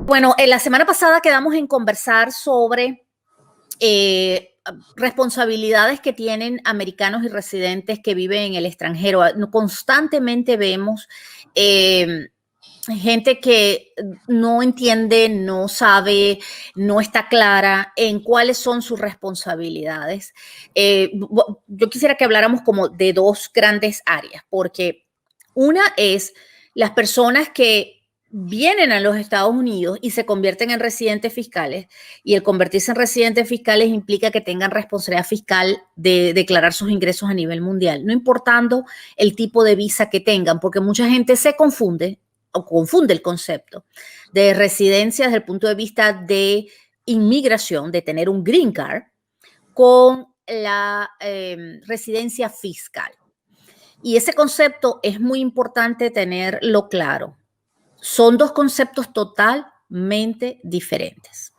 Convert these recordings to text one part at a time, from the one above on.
Bueno, la semana pasada quedamos en conversar sobre responsabilidades que tienen americanos y residentes que viven en el extranjero. Constantemente vemos gente que no entiende, no sabe, no está clara en cuáles son sus responsabilidades. Yo quisiera que habláramos como de dos grandes áreas, porque una es las personas que vienen a los Estados Unidos y se convierten en residentes fiscales, y el convertirse en residentes fiscales implica que tengan responsabilidad fiscal de declarar sus ingresos a nivel mundial, no importando el tipo de visa que tengan, porque mucha gente se confunde o confunde el concepto de residencia desde el punto de vista de inmigración, de tener un green card, con la residencia fiscal. Y ese concepto es muy importante tenerlo claro. Son dos conceptos totalmente diferentes.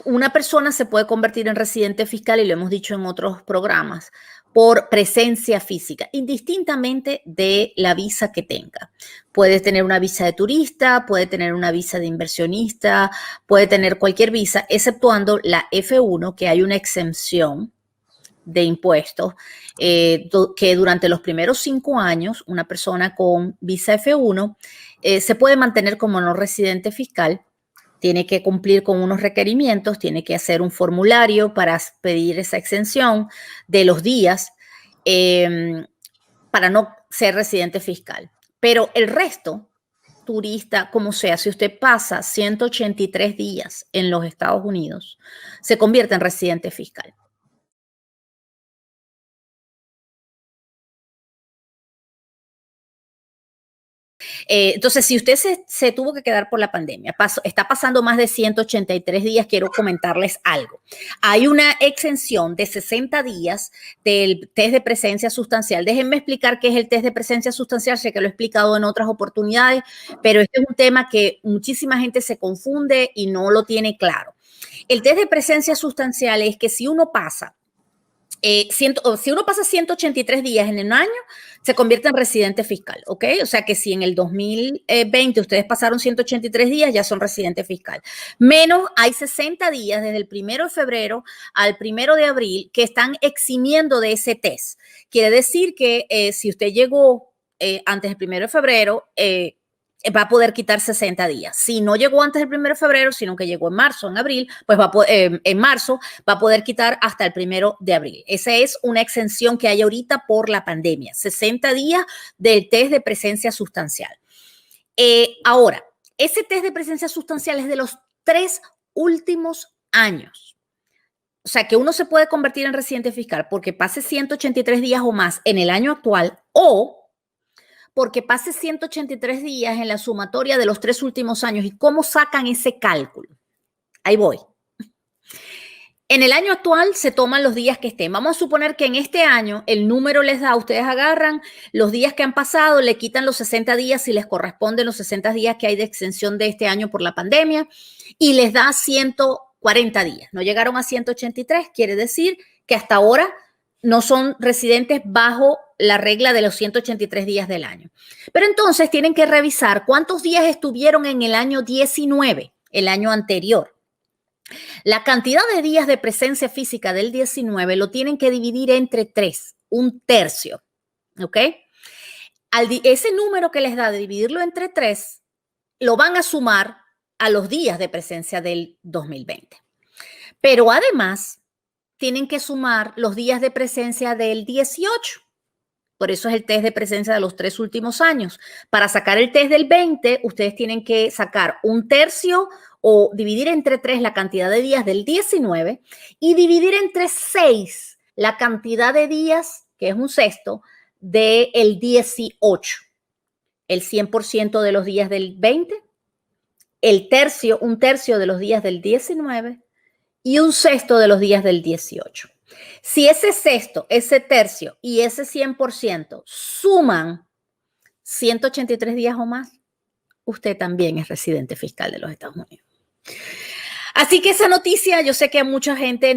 Una persona se puede convertir en residente fiscal, y lo hemos dicho en otros programas, por presencia física, indistintamente de la visa que tenga. Puede tener una visa de turista, puede tener una visa de inversionista, puede tener cualquier visa, exceptuando la F1, que hay una exención de impuestos, que durante los primeros 5 años una persona con visa F1 se puede mantener como no residente fiscal. Tiene que cumplir con unos requerimientos, tiene que hacer un formulario para pedir esa exención de los días para no ser residente fiscal. Pero el resto, turista, como sea, si usted pasa 183 días en los Estados Unidos, se convierte en residente fiscal. Entonces, si usted se tuvo que quedar por la pandemia, está pasando más de 183 días, quiero comentarles algo. Hay una exención de 60 días del test de presencia sustancial. Déjenme explicar qué es el test de presencia sustancial, sé que lo he explicado en otras oportunidades, pero este es un tema que muchísima gente se confunde y no lo tiene claro. El test de presencia sustancial es que si uno pasa si uno pasa 183 días en un año, se convierte en residente fiscal, ¿ok? O sea que si en el 2020 ustedes pasaron 183 días, ya son residente fiscal. Menos hay 60 días desde el 1 de febrero al 1 de abril que están eximiendo de ese test. Quiere decir que si usted llegó antes del 1 de febrero, va a poder quitar 60 días. Si no llegó antes del 1 de febrero, sino que llegó en marzo, en abril, pues en marzo va a poder quitar hasta el 1 de abril. Esa es una exención que hay ahorita por la pandemia, 60 días del test de presencia sustancial. Ahora, ese test de presencia sustancial es de los 3 últimos años. O sea, que uno se puede convertir en residente fiscal porque pase 183 días o más en el año actual, o porque pase 183 días en la sumatoria de los 3 últimos años. ¿Y cómo sacan ese cálculo? Ahí voy. En el año actual se toman los días que estén. Vamos a suponer que en este año el número les da, ustedes agarran los días que han pasado, le quitan los 60 días si les corresponden los 60 días que hay de exención de este año por la pandemia, y les da 140 días. No llegaron a 183, quiere decir que hasta ahora no son residentes bajo la regla de los 183 días del año. Pero entonces tienen que revisar cuántos días estuvieron en el año 19, el año anterior. La cantidad de días de presencia física del 19 lo tienen que dividir entre 3, un tercio, ¿ok? Ese número que les da de dividirlo entre 3, lo van a sumar a los días de presencia del 2020. Pero además, tienen que sumar los días de presencia del 18. Por eso es el test de presencia de los 3 últimos años. Para sacar el test del 20, ustedes tienen que sacar un tercio o dividir entre 3 la cantidad de días del 19 y dividir entre 6 la cantidad de días, que es un sexto, del 18. El 100% de los días del 20, un tercio de los días del 19 y un sexto de los días del 18. Si ese sexto, ese tercio y ese 100% suman 183 días o más, usted también es residente fiscal de los Estados Unidos. Así que esa noticia, yo sé que a mucha gente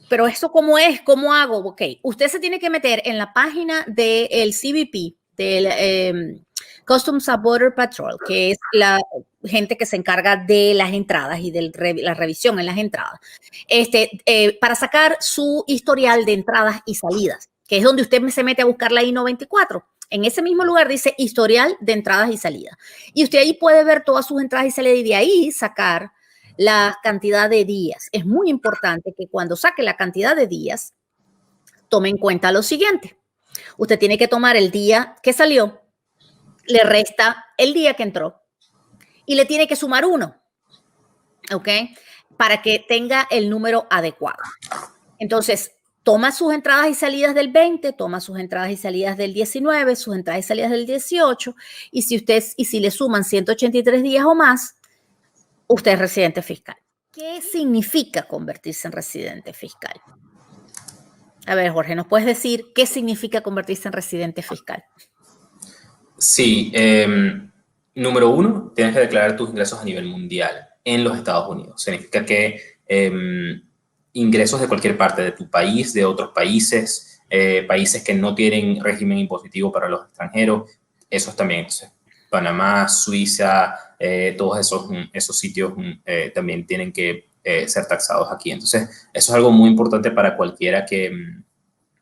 pero ¿eso cómo es? ¿Cómo hago? Ok, usted se tiene que meter en la página del CBP, del Customs and Border Patrol, que es la gente que se encarga de las entradas y de la revisión en las entradas, para sacar su historial de entradas y salidas, que es donde usted se mete a buscar la I-94. En ese mismo lugar dice historial de entradas y salidas. Y usted ahí puede ver todas sus entradas y salidas y de ahí sacar la cantidad de días. Es muy importante que cuando saque la cantidad de días, tome en cuenta lo siguiente. Usted tiene que tomar el día que salió, le resta el día que entró y le tiene que sumar 1, ¿ok? Para que tenga el número adecuado. Entonces, toma sus entradas y salidas del 20, toma sus entradas y salidas del 19, sus entradas y salidas del 18, y si le suman 183 días o más, usted es residente fiscal. ¿Qué significa convertirse en residente fiscal? A ver, Jorge, ¿nos puedes decir qué significa convertirse en residente fiscal? Sí, número 1, tienes que declarar tus ingresos a nivel mundial en los Estados Unidos. Significa que ingresos de cualquier parte de tu país, de otros países, países que no tienen régimen impositivo para los extranjeros, esos también. Entonces, Panamá, Suiza, todos esos sitios también tienen que ser taxados aquí. Entonces, eso es algo muy importante para cualquiera que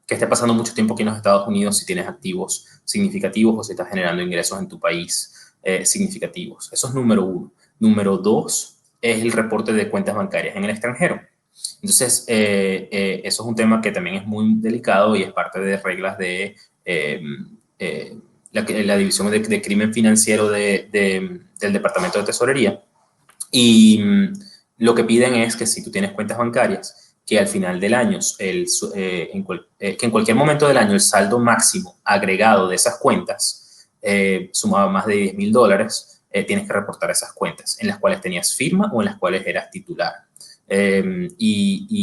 esté pasando mucho tiempo aquí en los Estados Unidos, si tienes activos significativos o si estás generando ingresos en tu país significativos. Eso es número 1. Número 2 es el reporte de cuentas bancarias en el extranjero. Entonces, eso es un tema que también es muy delicado y es parte de reglas de la División de Crimen Financiero del Departamento de Tesorería. Y lo que piden es que si tú tienes cuentas bancarias, que al final del año, que en cualquier momento del año el saldo máximo agregado de esas cuentas sumaba más de $10,000, tienes que reportar esas cuentas en las cuales tenías firma o en las cuales eras titular. Entonces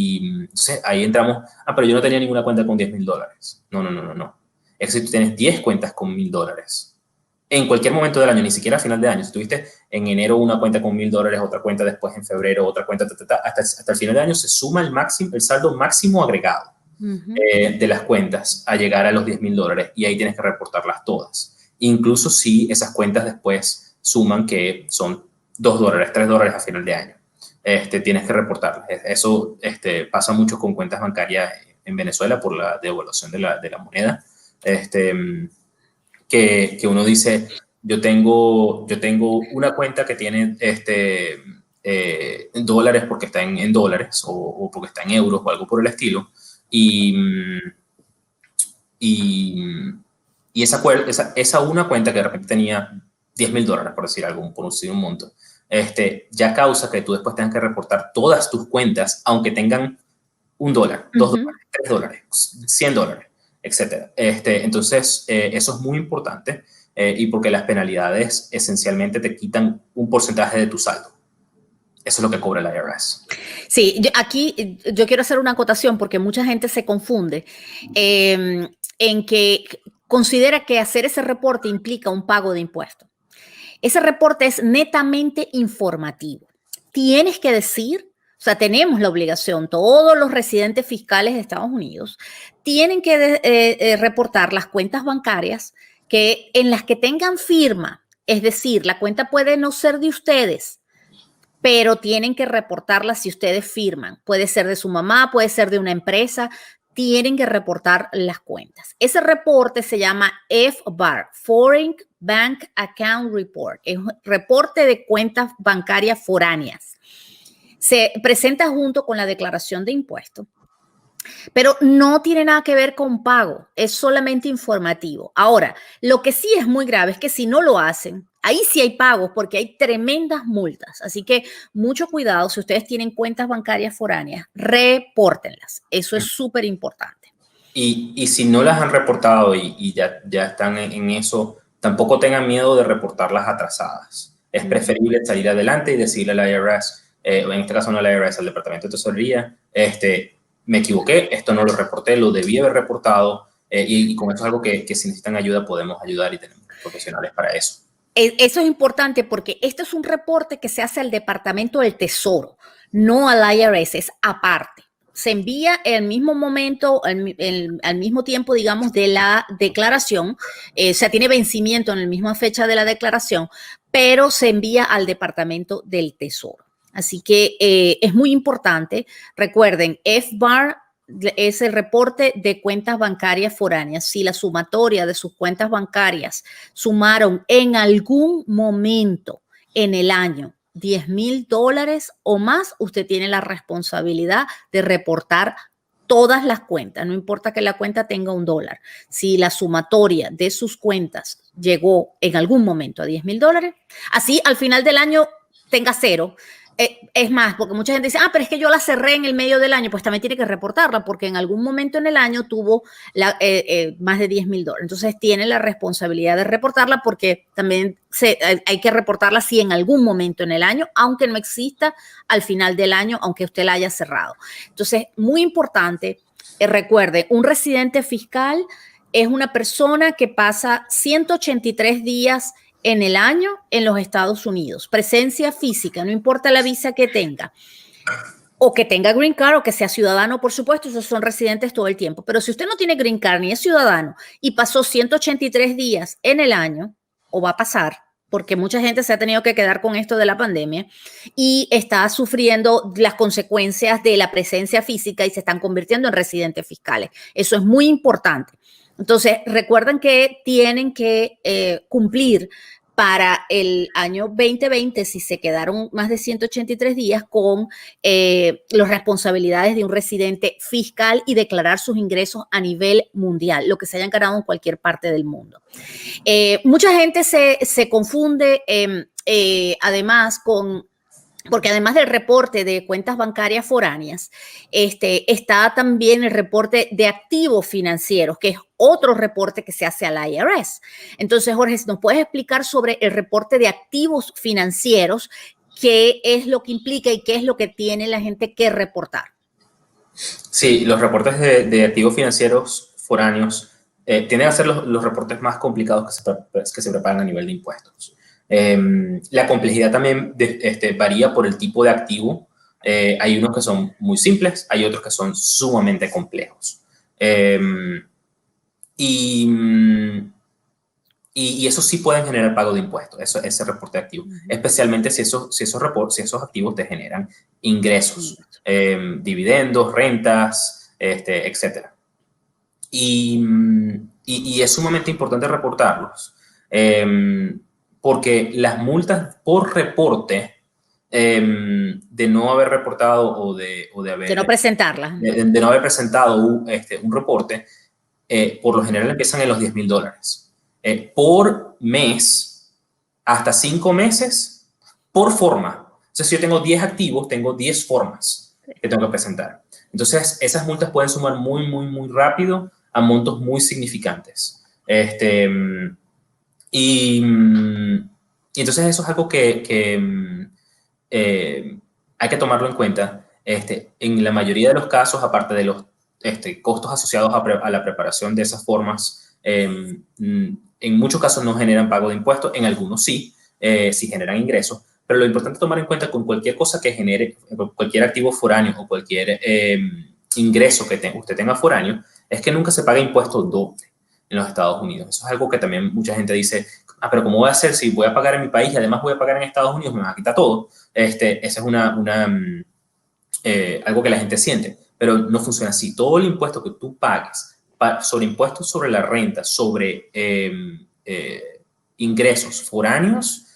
ahí entramos, pero yo no tenía ninguna cuenta con $10,000. No. Es que si tú tienes 10 cuentas con $1,000, en cualquier momento del año, ni siquiera a final de año, si tuviste en enero una cuenta con $1,000, otra cuenta después en febrero, otra cuenta, hasta el final de año se suma el saldo máximo agregado de las cuentas a llegar a los $10,000 y ahí tienes que reportarlas todas. Incluso si esas cuentas después suman que son $2, $3 a final de año, tienes que reportarlas. Eso pasa mucho con cuentas bancarias en Venezuela por la devaluación de la moneda. Que uno dice, yo tengo una cuenta que tiene dólares porque está en dólares o porque está en euros o algo por el estilo, y esa una cuenta que de repente tenía $10,000, por decir algo, por decir un monto, ya causa que tú después tengas que reportar todas tus cuentas, aunque tengan $1, $2, $3, $100, etcétera. Entonces, eso es muy importante y porque las penalidades esencialmente te quitan un porcentaje de tu saldo. Eso es lo que cobra el IRS. Sí, aquí yo quiero hacer una acotación porque mucha gente se confunde en que considera que hacer ese reporte implica un pago de impuestos. Ese reporte es netamente informativo. Tienes que decir, o sea, tenemos la obligación, todos los residentes fiscales de Estados Unidos tienen que reportar las cuentas bancarias en las que tengan firma. Es decir, la cuenta puede no ser de ustedes, pero tienen que reportarla si ustedes firman. Puede ser de su mamá, puede ser de una empresa. Tienen que reportar las cuentas. Ese reporte se llama FBAR, Foreign Bank Account Report. Es un reporte de cuentas bancarias foráneas. Se presenta junto con la declaración de impuestos, pero no tiene nada que ver con pago, es solamente informativo. Ahora, lo que sí es muy grave es que si no lo hacen, ahí sí hay pagos porque hay tremendas multas. Así que mucho cuidado, si ustedes tienen cuentas bancarias foráneas, repórtenlas. Eso es súper importante. Y si no las han reportado y ya están en eso, tampoco tengan miedo de reportarlas atrasadas. Es preferible salir adelante y decirle al IRS, en este caso no al IRS, al Departamento de Tesorería, me equivoqué, esto no lo reporté, lo debí haber reportado, y con eso es algo que si necesitan ayuda podemos ayudar y tenemos profesionales para eso. Eso es importante porque este es un reporte que se hace al Departamento del Tesoro, no al IRS, es aparte. se envía al mismo momento, al mismo tiempo, digamos, de la declaración, o sea, tiene vencimiento en la misma fecha de la declaración, pero se envía al Departamento del Tesoro. Así que es muy importante. Recuerden, FBAR es el reporte de cuentas bancarias foráneas. Si la sumatoria de sus cuentas bancarias sumaron en algún momento en el año $10,000 o más, usted tiene la responsabilidad de reportar todas las cuentas, no importa que la cuenta tenga $1. Si la sumatoria de sus cuentas llegó en algún momento a $10,000, así al final del año tenga cero. Es más, porque mucha gente dice, pero es que yo la cerré en el medio del año, pues también tiene que reportarla, porque en algún momento en el año tuvo más de $10,000. Entonces tiene la responsabilidad de reportarla, porque también hay que reportarla si en algún momento en el año, aunque no exista al final del año, aunque usted la haya cerrado. Entonces, muy importante, recuerde, un residente fiscal es una persona que pasa 183 días en el año en los Estados Unidos. Presencia física, no importa la visa que tenga, o que tenga green card o que sea ciudadano, por supuesto, esos son residentes todo el tiempo. Pero si usted no tiene green card ni es ciudadano y pasó 183 días en el año, o va a pasar, porque mucha gente se ha tenido que quedar con esto de la pandemia y está sufriendo las consecuencias de la presencia física y se están convirtiendo en residentes fiscales. Eso es muy importante. Entonces, recuerden que tienen que cumplir para el año 2020, si se quedaron más de 183 días, con las responsabilidades de un residente fiscal y declarar sus ingresos a nivel mundial, lo que se hayan ganado en cualquier parte del mundo. Mucha gente se confunde además porque además del reporte de cuentas bancarias foráneas, está también el reporte de activos financieros, que es otro reporte que se hace al IRS. Entonces, Jorge, ¿nos puedes explicar sobre el reporte de activos financieros? ¿Qué es lo que implica y qué es lo que tiene la gente que reportar? Sí, los reportes de activos financieros foráneos tienden a ser los reportes más complicados que se preparan a nivel de impuestos. La complejidad también varía por el tipo de activo. Hay unos que son muy simples, hay otros que son sumamente complejos. Y eso sí pueden generar pago de impuestos, ese reporte de activos, especialmente si esos activos te generan ingresos, dividendos, rentas, etc. Y es sumamente importante reportarlos. Porque las multas por reporte de no haber reportado o de no presentarla. De no haber presentado un reporte, por lo general empiezan en los $10,000. Por mes, hasta 5 meses, por forma. Entonces, si yo tengo 10 activos, tengo 10 formas que tengo que presentar. Entonces, esas multas pueden sumar muy, muy, muy rápido a montos muy significantes. Y entonces eso es algo que hay que tomarlo en cuenta. En la mayoría de los casos, aparte de los costos asociados a la preparación de esas formas, en muchos casos no generan pago de impuestos, en algunos sí generan ingresos, pero lo importante es tomar en cuenta con cualquier cosa que genere, cualquier activo foráneo o cualquier ingreso que usted tenga foráneo, es que nunca se paga impuesto doble en los Estados Unidos. Eso es algo que también mucha gente dice, pero ¿cómo voy a hacer si voy a pagar en mi país y además voy a pagar en Estados Unidos? Me van a quitar todo. Esa es algo que la gente siente, pero no funciona así. Todo el impuesto que tú pagues sobre impuestos sobre la renta, sobre ingresos foráneos,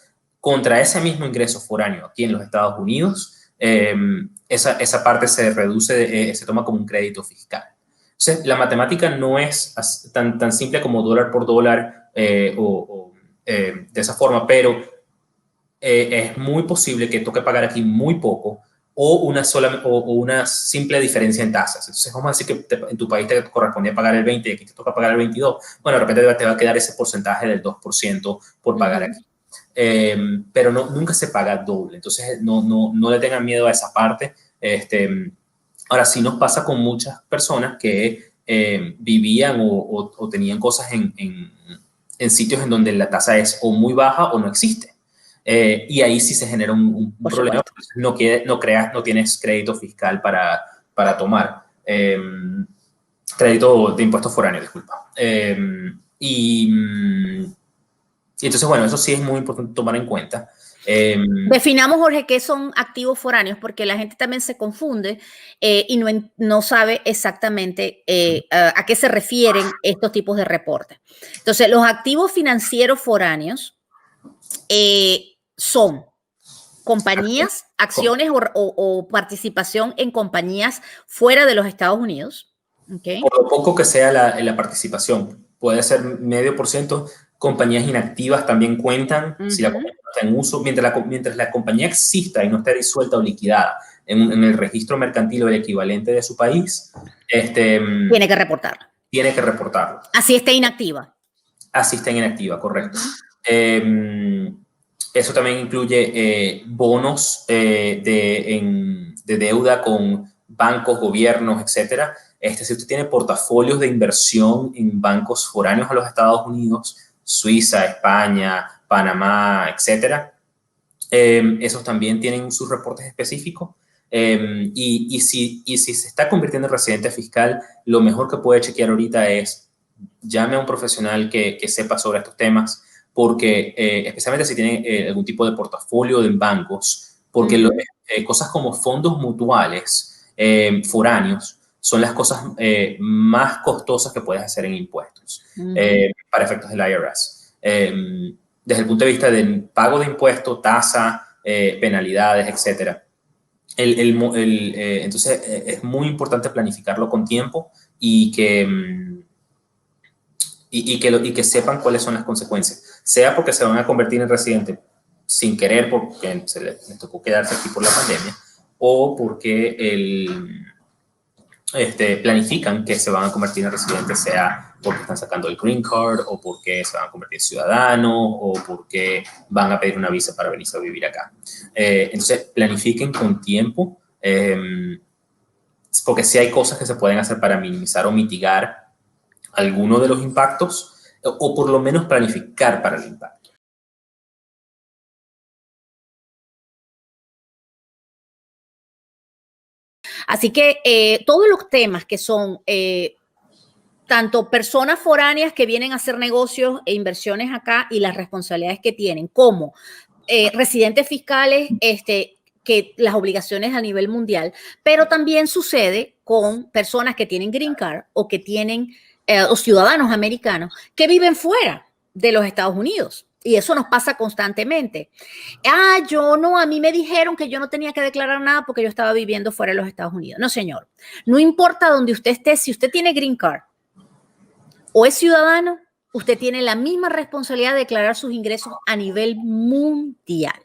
contra ese mismo ingreso foráneo aquí en los Estados Unidos, esa parte se reduce, se toma como un crédito fiscal. Entonces, la matemática no es tan simple como dólar por dólar de esa forma, pero es muy posible que toque pagar aquí muy poco o una simple diferencia en tasas. Entonces, vamos a decir que en tu país te correspondía pagar el 20 y aquí te toca pagar el 22. Bueno, de repente te va a quedar ese porcentaje del 2% por pagar aquí. Pero nunca se paga doble. Entonces, no le tengan miedo a esa parte. Ahora, sí nos pasa con muchas personas que vivían o tenían cosas en sitios en donde la tasa es o muy baja o no existe. Y ahí sí se genera un problema. No tienes crédito fiscal para para tomar. Crédito de impuestos foráneos, disculpa. Y entonces, bueno, eso sí es muy importante tomar en cuenta. Definamos, Jorge, qué son activos foráneos, porque la gente también se confunde y no sabe exactamente a qué se refieren estos tipos de reportes. Entonces, los activos financieros foráneos son compañías, acciones o participación en compañías fuera de los Estados Unidos. ¿Okay? Por lo poco que sea la participación, puede ser 0,5%. Compañías inactivas también cuentan si la compañía no está en uso. Mientras la compañía exista y no esté disuelta o liquidada en el registro mercantil o el equivalente de su país, tiene que reportarlo. Tiene que reportarlo. Así esté inactiva. Así está inactiva, correcto. Eso también incluye bonos de deuda con bancos, gobiernos, etcétera. Si usted tiene portafolios de inversión en bancos foráneos a los Estados Unidos, Suiza, España, Panamá, etcétera, esos también tienen sus reportes específicos. Y si se está convirtiendo en residente fiscal, lo mejor que puede chequear ahorita es llame a un profesional que sepa sobre estos temas, porque especialmente si tiene algún tipo de portafolio en bancos, porque cosas como fondos mutuales foráneos son las cosas más costosas que puedes hacer en impuestos para efectos del IRS. Desde el punto de vista del pago de impuestos, tasa, penalidades, etcétera. Entonces, es muy importante planificarlo con tiempo y que sepan cuáles son las consecuencias, sea porque se van a convertir en residente sin querer porque se les tocó quedarse aquí por la pandemia, o porque planifican que se van a convertir en residentes, sea porque están sacando el green card, o porque se van a convertir en ciudadanos, o porque van a pedir una visa para venirse a vivir acá. Entonces, planifiquen con tiempo, porque sí hay cosas que se pueden hacer para minimizar o mitigar alguno de los impactos, o por lo menos planificar para el impacto. Así que todos los temas que son tanto personas foráneas que vienen a hacer negocios e inversiones acá y las responsabilidades que tienen, como residentes fiscales, que las obligaciones a nivel mundial, pero también sucede con personas que tienen green card o que tienen o ciudadanos americanos que viven fuera de los Estados Unidos. Y eso nos pasa constantemente. A mí me dijeron que yo no tenía que declarar nada porque yo estaba viviendo fuera de los Estados Unidos. No, señor. No importa donde usted esté, si usted tiene green card o es ciudadano, usted tiene la misma responsabilidad de declarar sus ingresos a nivel mundial.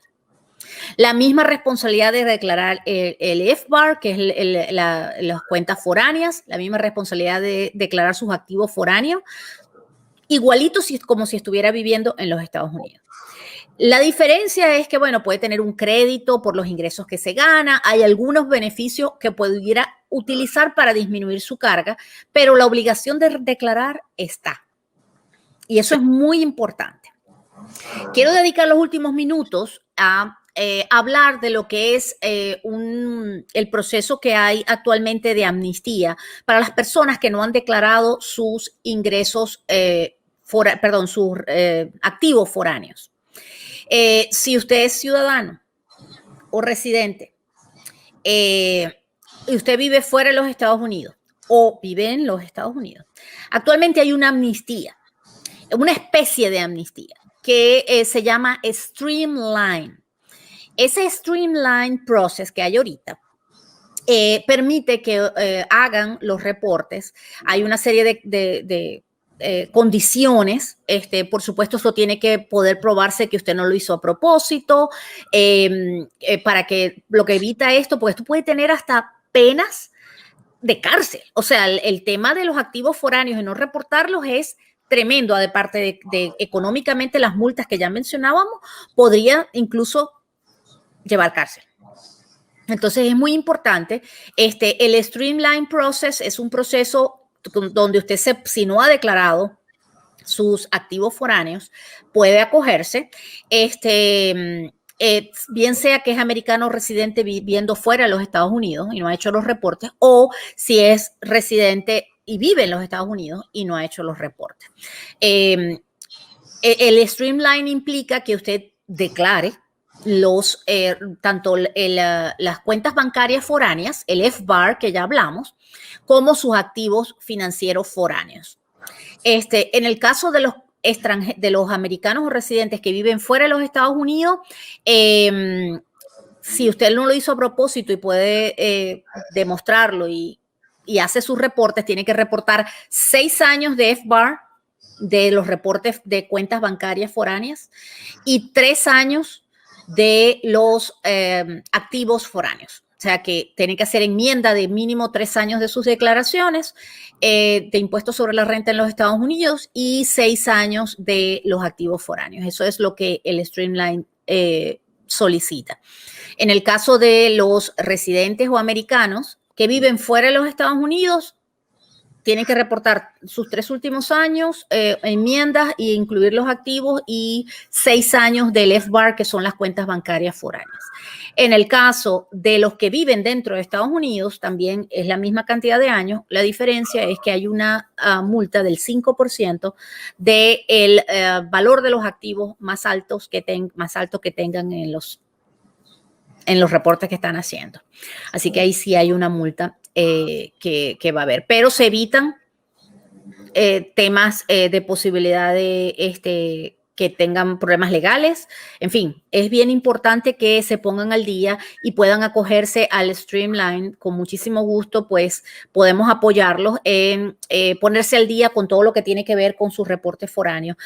La misma responsabilidad de declarar el FBAR, que es las cuentas foráneas, la misma responsabilidad de declarar sus activos foráneos, igualito como si estuviera viviendo en los Estados Unidos. La diferencia es que, bueno, puede tener un crédito por los ingresos que se gana, hay algunos beneficios que pudiera utilizar para disminuir su carga, pero la obligación de declarar está. Y eso es muy importante. Quiero dedicar los últimos minutos a hablar de lo que es el proceso que hay actualmente de amnistía para las personas que no han declarado sus ingresos, sus activos foráneos. Si usted es ciudadano o residente y usted vive fuera de los Estados Unidos o vive en los Estados Unidos, actualmente hay una amnistía, una especie de amnistía que se llama Streamline. Ese Streamline Process que hay ahorita permite que hagan los reportes. Hay una serie de condiciones, por supuesto, eso tiene que poder probarse que usted no lo hizo a propósito, para que lo que evita esto, pues esto puede tener hasta penas de cárcel. O sea, el tema de los activos foráneos y no reportarlos es tremendo, aparte de económicamente las multas que ya mencionábamos, podría incluso llevar cárcel. Entonces es muy importante. El Streamline Process es un proceso donde usted, si no ha declarado sus activos foráneos, puede acogerse. bien sea que es americano residente viviendo fuera de los Estados Unidos y no ha hecho los reportes, o si es residente y vive en los Estados Unidos y no ha hecho los reportes. El streamline implica que usted declare tanto las cuentas bancarias foráneas, el FBAR que ya hablamos, como sus activos financieros foráneos. En el caso de los americanos o residentes que viven fuera de los Estados Unidos, si usted no lo hizo a propósito y puede demostrarlo y hace sus reportes, tiene que reportar 6 años de FBAR, de los reportes de cuentas bancarias foráneas, y 3 años de los activos foráneos. O sea que tienen que hacer enmienda de mínimo 3 años de sus declaraciones de impuestos sobre la renta en los Estados Unidos y 6 años de los activos foráneos. Eso es lo que el Streamline solicita. En el caso de los residentes o americanos que viven fuera de los Estados Unidos, tienen que reportar sus 3 últimos años, enmiendas e incluir los activos y 6 años del FBAR, que son las cuentas bancarias foráneas. En el caso de los que viven dentro de Estados Unidos, también es la misma cantidad de años. La diferencia es que hay una multa del 5% del valor de los activos más alto que tengan en los reportes que están haciendo. Así que ahí sí hay una multa que va a haber. Pero se evitan temas de posibilidad de que tengan problemas legales. En fin, es bien importante que se pongan al día y puedan acogerse al Streamline. Con muchísimo gusto, pues podemos apoyarlos en ponerse al día con todo lo que tiene que ver con sus reportes foráneos.